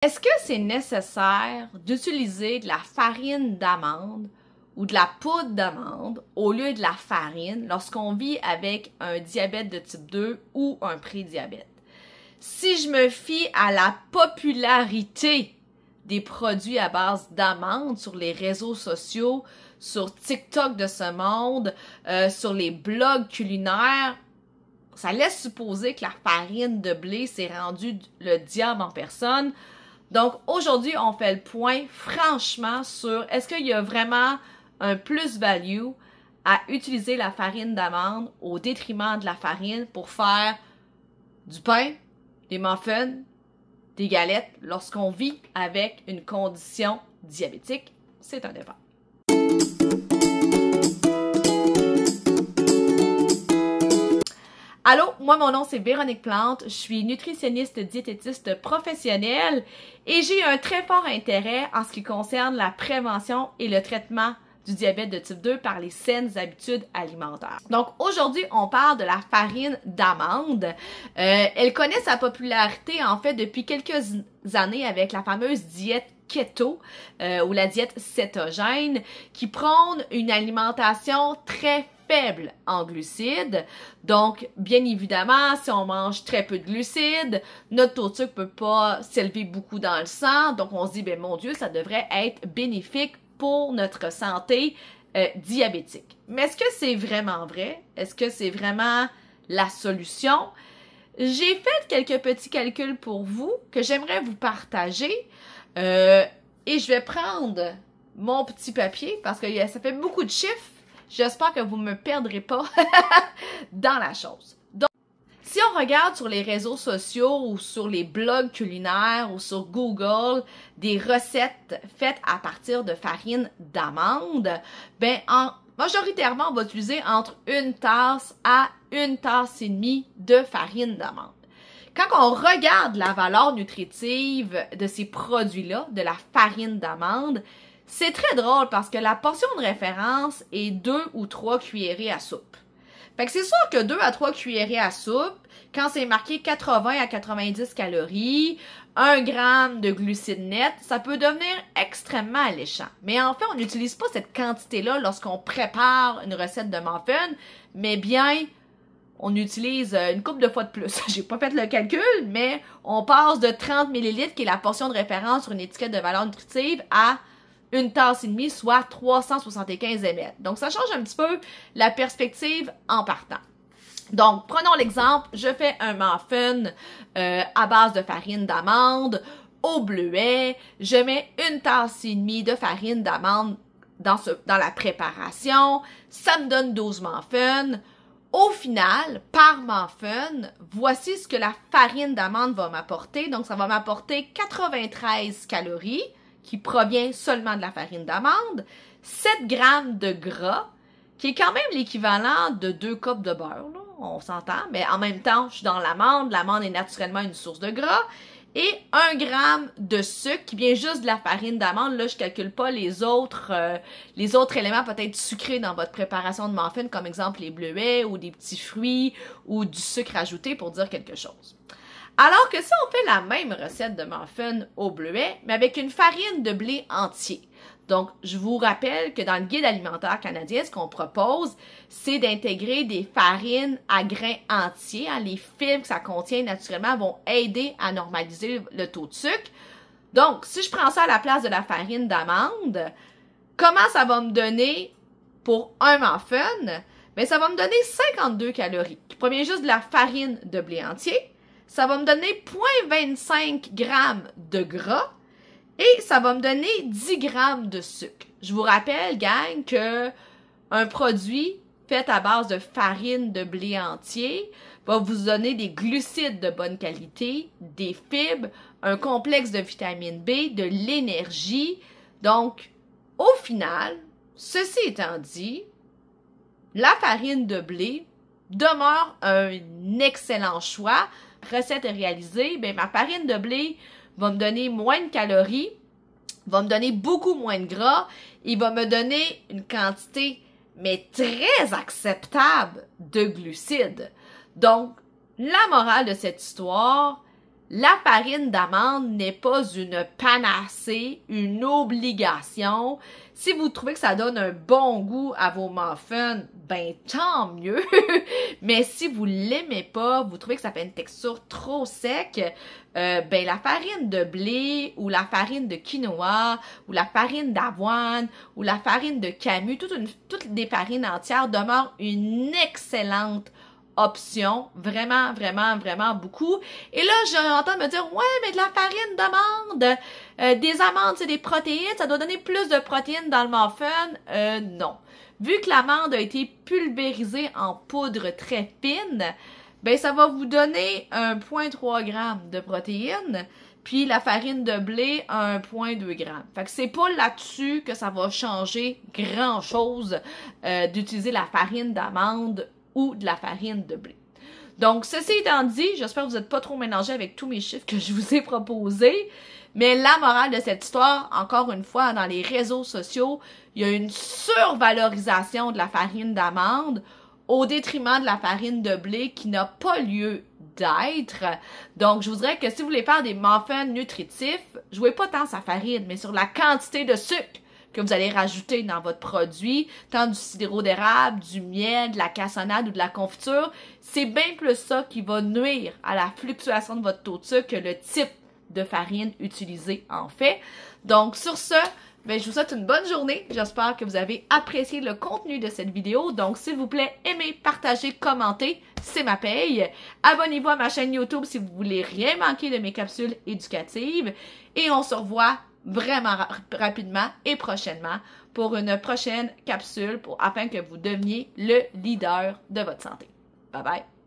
Est-ce que c'est nécessaire d'utiliser de la farine d'amande ou de la poudre d'amande au lieu de la farine lorsqu'on vit avec un diabète de type 2 ou un prédiabète? Si je me fie à la popularité des produits à base d'amandes sur les réseaux sociaux, sur TikTok de ce monde, sur les blogs culinaires, ça laisse supposer que la farine de blé s'est rendue le diable en personne. Donc, aujourd'hui, on fait le point franchement sur est-ce qu'il y a vraiment un plus-value à utiliser la farine d'amande au détriment de la farine pour faire du pain, des muffins, des galettes lorsqu'on vit avec une condition diabétique. C'est un débat. Allô, moi mon nom c'est Véronique Plante, je suis nutritionniste diététiste professionnelle et j'ai un très fort intérêt en ce qui concerne la prévention et le traitement du diabète de type 2 par les saines habitudes alimentaires. Donc aujourd'hui, on parle de la farine d'amande. Elle connaît sa popularité en fait depuis quelques années avec la fameuse diète keto ou la diète cétogène qui prône une alimentation très faible en glucides. Donc, bien évidemment, si on mange très peu de glucides, notre taux de sucre peut pas s'élever beaucoup dans le sang. Donc, on se dit, ben mon Dieu, ça devrait être bénéfique pour notre santé diabétique. Mais est-ce que c'est vraiment vrai? Est-ce que c'est vraiment la solution? J'ai fait quelques petits calculs pour vous que j'aimerais vous partager et je vais prendre mon petit papier parce que ça fait beaucoup de chiffres. J'espère que vous ne me perdrez pas dans la chose. Donc, si on regarde sur les réseaux sociaux ou sur les blogs culinaires ou sur Google des recettes faites à partir de farine d'amande, ben majoritairement, on va utiliser entre une tasse à une tasse et demie de farine d'amande. Quand on regarde la valeur nutritive de ces produits-là, de la farine d'amande, c'est très drôle parce que la portion de référence est 2 ou 3 cuillerées à soupe. Fait que c'est sûr que 2 à 3 cuillerées à soupe, quand c'est marqué 80 à 90 calories, 1 gramme de glucides nets, ça peut devenir extrêmement alléchant. Mais en fait, on n'utilise pas cette quantité-là lorsqu'on prépare une recette de muffin, mais bien, on utilise une couple de fois de plus. J'ai pas fait le calcul, mais on passe de 30 ml, qui est la portion de référence sur une étiquette de valeur nutritive, à une tasse et demie, soit 375 ml. Donc, ça change un petit peu la perspective en partant. Donc, prenons l'exemple, je fais un muffin à base de farine d'amande au bleuet. Je mets une tasse et demie de farine d'amande dans la préparation. Ça me donne 12 muffins. Au final, par muffin, voici ce que la farine d'amande va m'apporter. Donc, ça va m'apporter 93 calories, qui provient seulement de la farine d'amande, 7 grammes de gras, qui est quand même l'équivalent de 2 cups de beurre, là, on s'entend, mais en même temps, je suis dans l'amande est naturellement une source de gras, et 1 gramme de sucre qui vient juste de la farine d'amande. Là, je calcule pas les autres éléments peut-être sucrés dans votre préparation de muffin, comme exemple les bleuets ou des petits fruits ou du sucre ajouté pour dire quelque chose. Alors que si on fait la même recette de muffin au bleuet, mais avec une farine de blé entier. Donc, je vous rappelle que dans le guide alimentaire canadien, ce qu'on propose, c'est d'intégrer des farines à grains entiers. Les fibres que ça contient naturellement vont aider à normaliser le taux de sucre. Donc, si je prends ça à la place de la farine d'amande, comment ça va me donner pour un muffin? Bien, ça va me donner 52 calories, qui provient juste de la farine de blé entier. Ça va me donner 0,25 grammes de gras et ça va me donner 10 grammes de sucre. Je vous rappelle, gang, que un produit fait à base de farine de blé entier va vous donner des glucides de bonne qualité, des fibres, un complexe de vitamine B, de l'énergie. Donc, au final, ceci étant dit, la farine de blé demeure un excellent choix. Recette réalisée, bien, ma farine de blé va me donner moins de calories, va me donner beaucoup moins de gras et va me donner une quantité, mais très acceptable, de glucides. Donc, la morale de cette histoire, la farine d'amande n'est pas une panacée, une obligation. Si vous trouvez que ça donne un bon goût à vos muffins, ben tant mieux. Mais si vous l'aimez pas, vous trouvez que ça fait une texture trop sec, ben la farine de blé ou la farine de quinoa ou la farine d'avoine ou la farine de camu, toutes les farines entières demeurent une excellente option, vraiment, vraiment, vraiment beaucoup. Et là, j'entends me dire, ouais, mais de la farine d'amande, des amandes, c'est des protéines, ça doit donner plus de protéines dans le muffin. Non. Vu que l'amande a été pulvérisée en poudre très fine, ben ça va vous donner 1,3 g de protéines, puis la farine de blé 1,2 g. Fait que c'est pas là-dessus que ça va changer grand-chose d'utiliser la farine d'amande ou de la farine de blé. Donc, ceci étant dit, j'espère que vous n'êtes pas trop mélangés avec tous mes chiffres que je vous ai proposés, mais la morale de cette histoire, encore une fois, dans les réseaux sociaux, il y a une survalorisation de la farine d'amande au détriment de la farine de blé qui n'a pas lieu d'être. Donc, je voudrais que si vous voulez faire des muffins nutritifs, jouez pas tant sur la farine, mais sur la quantité de sucre que vous allez rajouter dans votre produit, tant du sirop d'érable, du miel, de la cassonade ou de la confiture. C'est bien plus ça qui va nuire à la fluctuation de votre taux de sucre que le type de farine utilisée en fait. Donc, sur ce, ben, je vous souhaite une bonne journée. J'espère que vous avez apprécié le contenu de cette vidéo. Donc, s'il vous plaît, aimez, partagez, commentez. C'est ma paye. Abonnez-vous à ma chaîne YouTube si vous voulez rien manquer de mes capsules éducatives. Et on se revoit vraiment rapidement et prochainement pour une prochaine capsule afin que vous deveniez le leader de votre santé. Bye bye!